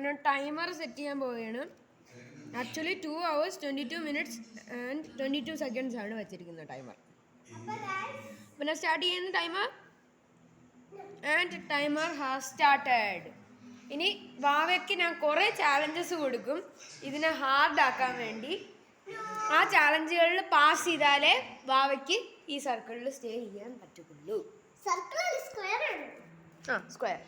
ഞാൻ timer set ചെയ്യാൻ പോവുകയാണ്. Actually 2 hours 22 minutes and 22 seconds ആണ് വെച്ചിരിക്കുന്നത് ടൈമർ. അപ്പോൾ ഞാൻ സ്റ്റാർട്ട് ചെയ്യുന്ന timer and timer has started. ഇനി വാവയ്ക്ക് ഞാൻ കുറേ ചാലഞ്ചസ് കൊടുക്കും ഇതിനെ ഹാർഡാക്കാൻ വേണ്ടി. ആ ചാലഞ്ചുകളിൽ പാസ് ചെയ്താലേ വാവയ്ക്ക് ഈ സർക്കിളിൽ സ്റ്റേ ചെയ്യാൻ പറ്റുള്ളൂ. സ്ക്വയർ.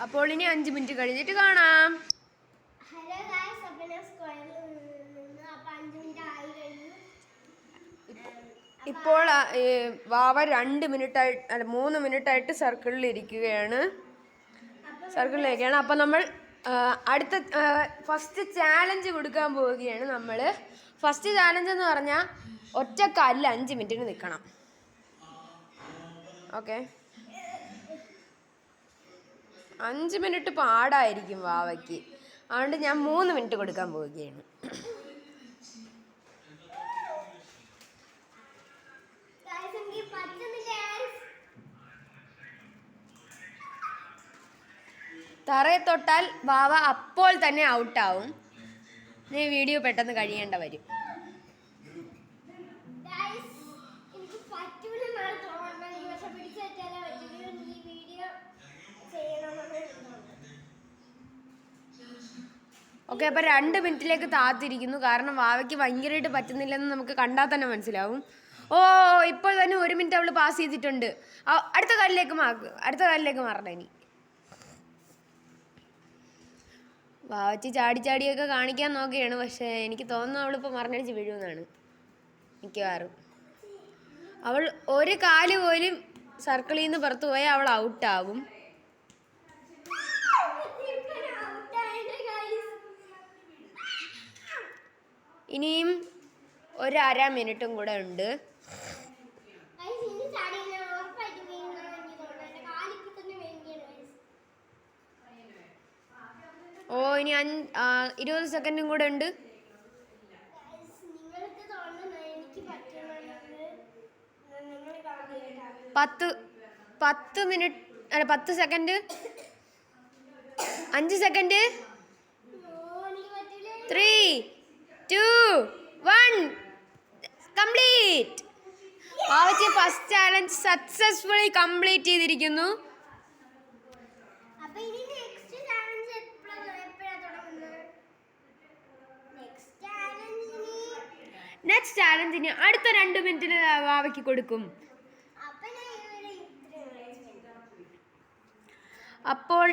അപ്പോൾ ഇനി 5 മിനിറ്റ് കഴിഞ്ഞിട്ട് കാണാം. ഇപ്പോൾ വാവ 2 മിനിറ്റായിട്ട് 3 മിനിറ്റായിട്ട് സർക്കിളിലിരിക്കുകയാണ്. അപ്പോൾ നമ്മൾ അടുത്ത ഫസ്റ്റ് ചാലഞ്ച് കൊടുക്കാൻ പോവുകയാണ്. നമ്മൾ ഫസ്റ്റ് ചാലഞ്ച് എന്ന് പറഞ്ഞാൽ ഒറ്റക്കാലിൽ 5 മിനിറ്റിന് നിൽക്കണം. ഓക്കെ, 5 മിനിറ്റ് പാടായിരിക്കും വാവയ്ക്ക്. അതുകൊണ്ട് ഞാൻ 3 മിനിറ്റ് കൊടുക്കാൻ പോവുകയാണ്. തറയെ തൊട്ടാൽ വാവ അപ്പോൾ തന്നെ ഔട്ടാവും. നീ വീഡിയോ പെട്ടെന്ന് കഴിയേണ്ട വരും. ഓക്കെ, അപ്പോൾ 2 മിനിറ്റിലേക്ക് താത്തിരിക്കുന്നു. കാരണം വാവയ്ക്ക് ഭയങ്കരമായിട്ട് പറ്റുന്നില്ലെന്ന് നമുക്ക് കണ്ടാൽ തന്നെ മനസ്സിലാവും. ഇപ്പോൾ തന്നെ 1 മിനിറ്റ് അവൾ പാസ് ചെയ്തിട്ടുണ്ട്. അടുത്ത കാലിലേക്ക് മാറണം. ഇനി വാവച്ചി ചാടിയൊക്കെ കാണിക്കാൻ നോക്കുകയാണ്. പക്ഷേ എനിക്ക് തോന്നുന്നു അവളിപ്പോൾ മറിഞ്ഞടിച്ച് വീഴുമെന്നാണ് മിക്കവാറും. അവൾ ഒരു കാല് പോലും സർക്കിളിൽ നിന്ന് പുറത്തു പോയാൽ അവൾ ഔട്ടാകും. ഇനിയും 1.5 മിനിറ്റും കൂടെ ഉണ്ട്. ഇനി 20 സെക്കൻഡും കൂടെ ഉണ്ട്. 10 മിനിറ്റ് അല്ല 10 second, 5 second, 3, 2, 1 complete. Vavachi first challenge successfully complete ചെയ്തിരിക്കുന്നു. നെക്സ്റ്റ് ചാലഞ്ചിന് അടുത്ത 2 മിനിറ്റിന് വാവയ്ക്ക് കൊടുക്കും. അപ്പോൾ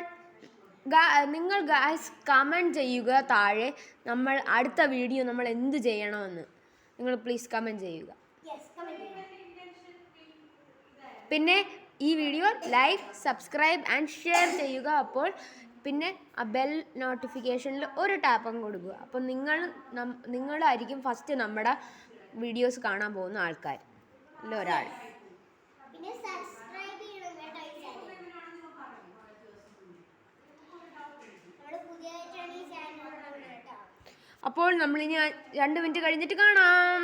നിങ്ങൾ ഗായ്സ് കമൻറ്റ് ചെയ്യുക താഴെ നമ്മൾ അടുത്ത വീഡിയോ നമ്മൾ എന്ത് ചെയ്യണമെന്ന്. നിങ്ങൾ പ്ലീസ് കമൻറ്റ് ചെയ്യുക. പിന്നെ ഈ video like, subscribe and share ചെയ്യുക. അപ്പോൾ പിന്നെ ആ ബെൽ നോട്ടിഫിക്കേഷനിൽ ഒരു ടാപ്പും കൊടുക്കുക. അപ്പോൾ നിങ്ങളായിരിക്കും ഫസ്റ്റ് നമ്മുടെ വീഡിയോസ് കാണാൻ പോകുന്ന ആൾക്കാർ ഒരാൾ. അപ്പോൾ നമ്മളിനി 2 മിനിറ്റ് കഴിഞ്ഞിട്ട് കാണാം.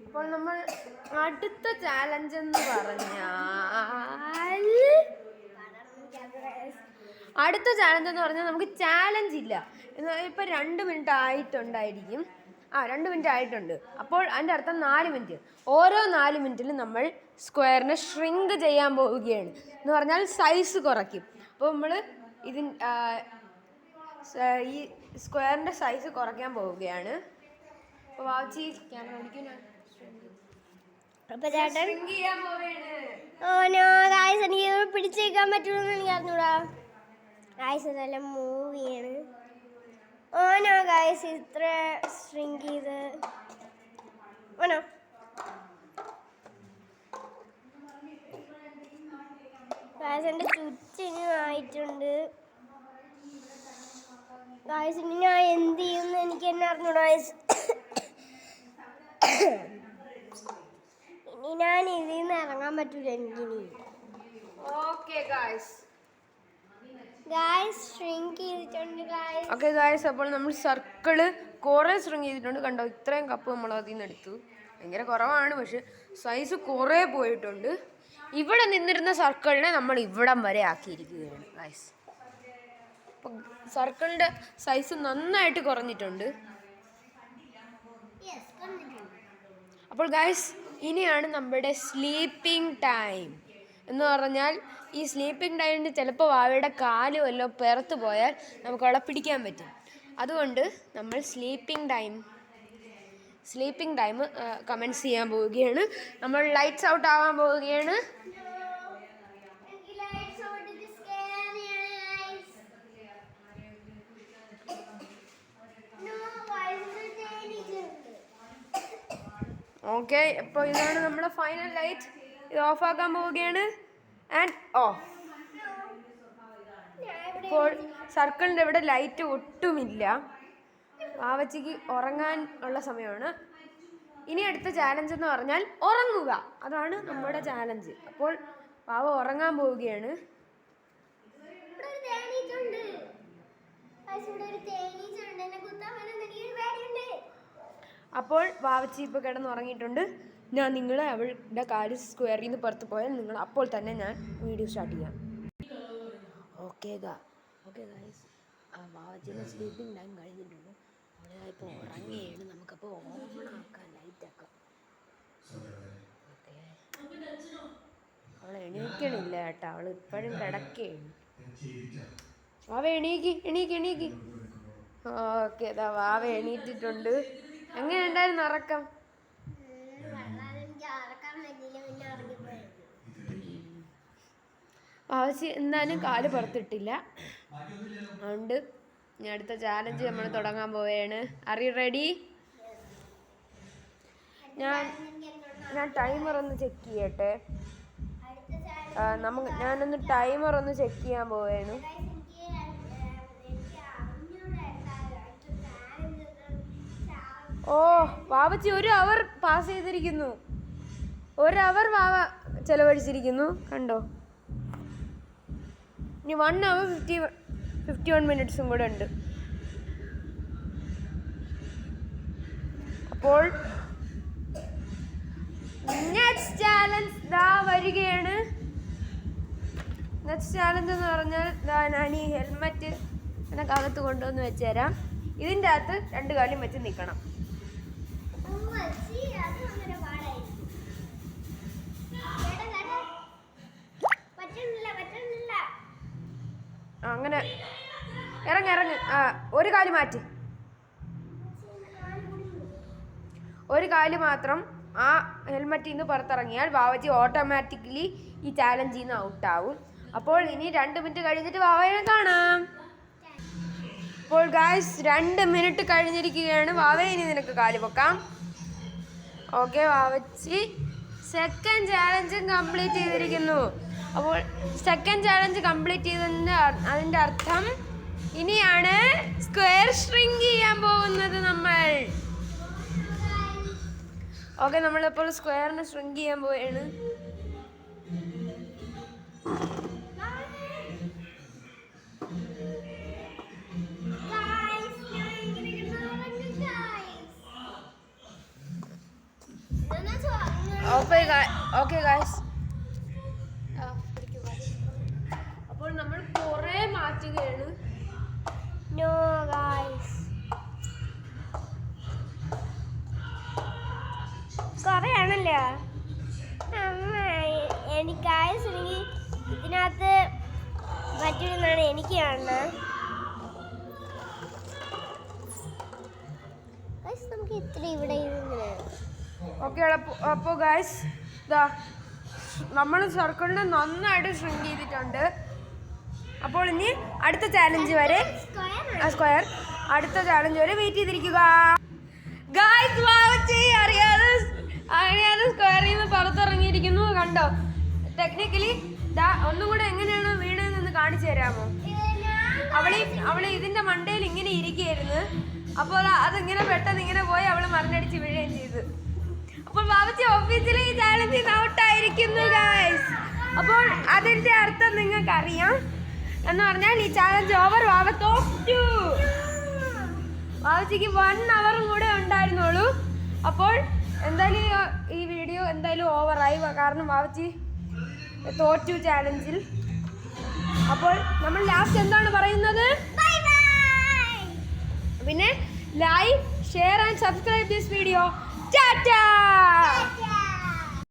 അപ്പോൾ നമ്മൾ അടുത്ത ചാലഞ്ച് എന്ന് പറഞ്ഞാൽ നമുക്ക് ചാലഞ്ച് ഇല്ല. ഇപ്പം 2 മിനിറ്റ് ആയിട്ടുണ്ടായിരിക്കും. 2 മിനിറ്റ് ആയിട്ടുണ്ട്. അപ്പോൾ അതിൻ്റെ അർത്ഥം 4 മിനിറ്റ്. ഓരോ 4 മിനിറ്റിലും നമ്മൾ സ്ക്വയറിനെ ഷ്രിങ്ക് ചെയ്യാൻ പോവുകയാണ്. എന്ന് പറഞ്ഞാൽ സൈസ് കുറയ്ക്കും. അപ്പോൾ നമ്മൾ ഈ സ്ക്വയറിൻ്റെ സൈസ് കുറയ്ക്കാൻ പോവുകയാണ്. അപ്പോൾ വാവച്ചി ക്യാമറ ഓടിക്കുന്നു. എനിക്ക് പിടിച്ചേക്കാൻ പറ്റുമെന്ന് എനിക്ക് അറിഞ്ഞൂടാ. നല്ല മൂവിയാണ്. ഓനോ ഗൈസ് ഇത്ര ഷ്രിങ്ക് ചെയ്ത് ഓനോ ഗൈസ് എൻ്റെ ചുറ്റിന് ആയിട്ടുണ്ട്. ഗൈസ് ഇനി ഞാൻ എന്ത് ചെയ്യുമെന്ന് എനിക്ക് തന്നെ അറിഞ്ഞൂടാ ഗൈസ്. ഇനി ഞാൻ ഇതിൽ നിന്ന് ഇറങ്ങാൻ പറ്റൂല എനിക്കിനി. ഓക്കെ ഗായ്സ് ഷ്രിങ്ക് ചെയ്തിട്ടുണ്ട് ഗൈസ്. ഓക്കെ ഗായ്സ്, അപ്പോൾ നമ്മൾ സർക്കിള് കുറേ ഷ്രിങ്ക് ചെയ്തിട്ടുണ്ട്. കണ്ടോ, ഇത്രയും കപ്പ് നമ്മൾ അതിൽ നിന്ന് എടുത്തു. ഭയങ്കര കുറവാണ്, പക്ഷെ സൈസ് കുറേ പോയിട്ടുണ്ട്. ഇവിടെ നിന്നിരുന്ന സർക്കിളിനെ നമ്മൾ ഇവിടം വരെ ആക്കിയിരിക്കുകയാണ് ഗായ്സ്. അപ്പം സർക്കിളിൻ്റെ സൈസ് നന്നായിട്ട് കുറഞ്ഞിട്ടുണ്ട്. അപ്പോൾ ഗായ്സ്, ഇനിയാണ് നമ്മുടെ സ്ലീപ്പിംഗ് ടൈം എന്ന് പറഞ്ഞാൽ ഈ സ്ലീപ്പിംഗ് ടൈമിന് ചിലപ്പോൾ വാവയുടെ കാല് വല്ലോ പിറത്ത് പോയാൽ നമുക്ക് അവളെ പിടിക്കാൻ പറ്റും. അതുകൊണ്ട് നമ്മൾ സ്ലീപ്പിംഗ് ടൈം കമൻസ് ചെയ്യാൻ പോവുകയാണ്. നമ്മൾ ലൈറ്റ്സ് ഔട്ട് ആവാൻ പോവുകയാണ്. ഓക്കെ, ഇപ്പോൾ ഇതാണ് നമ്മുടെ ഫൈനൽ ലൈറ്റ്. ഇത് ഓഫാക്കാൻ പോവുകയാണ്. And of. ഇപ്പോൾ സർക്കിളിൻ്റെ ഇവിടെ ലൈറ്റ് ഒട്ടുമില്ല. വാവച്ചിക്ക് ഉറങ്ങാൻ ഉള്ള സമയമാണ്. ഇനി അടുത്ത ചാലഞ്ച് എന്ന് പറഞ്ഞാൽ ഉറങ്ങുക. അതാണ് നമ്മുടെ ചാലഞ്ച്. അപ്പോൾ വാവ ഉറങ്ങാൻ പോവുകയാണ്. അപ്പോൾ വാവച്ചി ഇപ്പോൾ കിടന്നുറങ്ങിയിട്ടുണ്ട്. ഞാൻ നിങ്ങളെ അവളുടെ കാല് സ്ക്വയറിൽ നിന്ന് പുറത്ത് പോയാൽ നിങ്ങൾ അപ്പോൾ തന്നെ ഞാൻ വീഡിയോ സ്റ്റാർട്ട് ചെയ്യാം. ഓക്കെ ഗൈസ്, വാവച്ചിയുടെ സ്ലീപ്പിംഗ് ടൈം കഴിഞ്ഞിട്ടുണ്ട്. അവളിപ്പോൾ ഉറങ്ങുകയാണ്. നമുക്കപ്പോൾ ഓണാക്കാം, ലൈറ്റാക്കാം. ഓക്കെ, അവൾ എണീക്കണില്ല കേട്ടോ. അവൾ ഇപ്പോഴും കിടക്കുകയാണ്. വാവ എണീക്ക്. ഓക്കെ, വാവ എണീറ്റിട്ടുണ്ട്. എങ്ങനെയുണ്ടായിരുന്നു ഉറക്കം? വാവച്ചി എന്തായാലും കാല് പുറത്തിട്ടില്ല. അതുകൊണ്ട് ഞാൻ അടുത്ത ചാലഞ്ച് നമ്മൾ തുടങ്ങാൻ പോവുകയാണ്. Are you ready? ഞാൻ ടൈമർ ഒന്ന് ചെക്ക് ചെയ്യട്ടെ. ഞാനൊന്ന് ടൈമർ ഒന്ന് ചെക്ക് ചെയ്യാൻ പോവുകയാണ്. ഓ, വാവച്ചി 1 അവർ പാസ് ചെയ്തിരിക്കുന്നു. 1 അവർ വാവ ചെലവഴിച്ചിരിക്കുന്നു. കണ്ടോ, ഇനി 1 hour 51 minutes കൂടെ ഉണ്ട്. അപ്പോൾ നെക്സ്റ്റ് ചാലഞ്ച് ദാ വരികയാണ്. നെക്സ്റ്റ് ചാലഞ്ച് എന്ന് പറഞ്ഞാൽ ഞാൻ ഈ ഹെൽമെറ്റ് എന്നൊക്കെ അകത്ത് കൊണ്ടുവന്ന് വെച്ചുതരാം. ഇതിൻ്റെ അകത്ത് 2 കാലും വെച്ച് നിൽക്കണം. അങ്ങനെ ഇറങ്ങ്. 1 കാല് മാറ്റി, 1 കാല് മാത്രം ആ ഹെൽമെറ്റിൽ നിന്ന് പുറത്തിറങ്ങിയാൽ വാവച്ചി ഓട്ടോമാറ്റിക്കലി ഈ ചാലഞ്ചിൽ നിന്ന് ഔട്ടാവും. അപ്പോൾ ഇനി 2 മിനിറ്റ് കഴിഞ്ഞിട്ട് വാവയെ കാണാം. അപ്പോൾ ഗായ്സ് 2 മിനിറ്റ് കഴിഞ്ഞിരിക്കുകയാണ്. വാവയെ ഇനി നിനക്ക് കാല് പൊക്കാം. ഓക്കെ, വാവച്ചി സെക്കൻഡ് ചാലഞ്ചും കംപ്ലീറ്റ് ചെയ്തിരിക്കുന്നു. അപ്പോൾ സെക്കൻഡ് ചാലഞ്ച് കംപ്ലീറ്റ് അതിൻ്റെ അർത്ഥം ഇനിയാണ് സ്ക്വയർ ഷ്രിങ്ക് ചെയ്യാൻ പോകുന്നത് നമ്മൾ. ഓക്കെ, നമ്മളിപ്പോൾ സ്ക്വയറിനെ ഷ്രിങ്ക് ചെയ്യാൻ പോവുകയാണ്. ഓക്കെ ഗായ്സ്, അപ്പോൾ നമ്മൾ കുറേ മാറ്റുകയാണ്. നോ ഗായ്സ്, കുറേ ആണല്ലോ. എനിക്ക് ഗായ്സ് ഇതിനകത്ത് പറ്റുമെന്നാണ് എനിക്ക് കാണുന്നത്. നമുക്ക് ഇത്ര ഇവിടെ ഓക്കെ, അപ്പോൾ ഗായ്സ് നമ്മൾ സർക്കിളിനെ നന്നായിട്ട് ഷ്രിങ്ക് ചെയ്തിട്ടുണ്ട്. അപ്പോൾ ഇനി അടുത്ത ചാലഞ്ച് വരെ സ്ക്വയർ അടുത്ത ചാലഞ്ച് വരെ വെയിറ്റ് ചെയ്തിരിക്കുക. ഗായ്സ് വാവച്ചി അറിയാതെ സ്ക്വയറിൽ നിന്ന് പുറത്തിറങ്ങിയിരിക്കുന്നു. കണ്ടോ? ടെക്നിക്കലി ഒന്നും കൂടെ എങ്ങനെയാണ് വീണതെന്ന് കാണിച്ചു തരാമോ? അവള് ഇതിന്റെ മണ്ടയിൽ ഇങ്ങനെ ഇരിക്കുകയായിരുന്നു. അപ്പോൾ അതിങ്ങനെ പെട്ടെന്ന് ഇങ്ങനെ പോയി അവള് മറിഞ്ഞടിച്ച് വീഴുകയും ചെയ്തു. അപ്പോൾ വാവച്ചി ഓഫീസിൽ ഈ ചാലഞ്ചിൽ ഔട്ടായിരിക്കുന്നു ഗായ്സ്. അപ്പോൾ അതിന്റെ അർത്ഥം നിങ്ങൾക്ക് അറിയാം എന്ന് പറഞ്ഞാൽ ഈ ചാലഞ്ച് ഓവർ. വാവ തോറ്റു. വാവച്ചിക്ക് 1 hour കൂടെ ഉണ്ടായിരുന്നുള്ളൂ. അപ്പോൾ എന്തായാലും ഈ വീഡിയോ എന്തായാലും ഓവറായി, കാരണം വാവച്ചി തോറ്റു ചാലഞ്ചിൽ. അപ്പോൾ നമ്മൾ ലാസ്റ്റ് എന്താണ് പറയുന്നത്? പിന്നെ like, share and subscribe this video. Tata.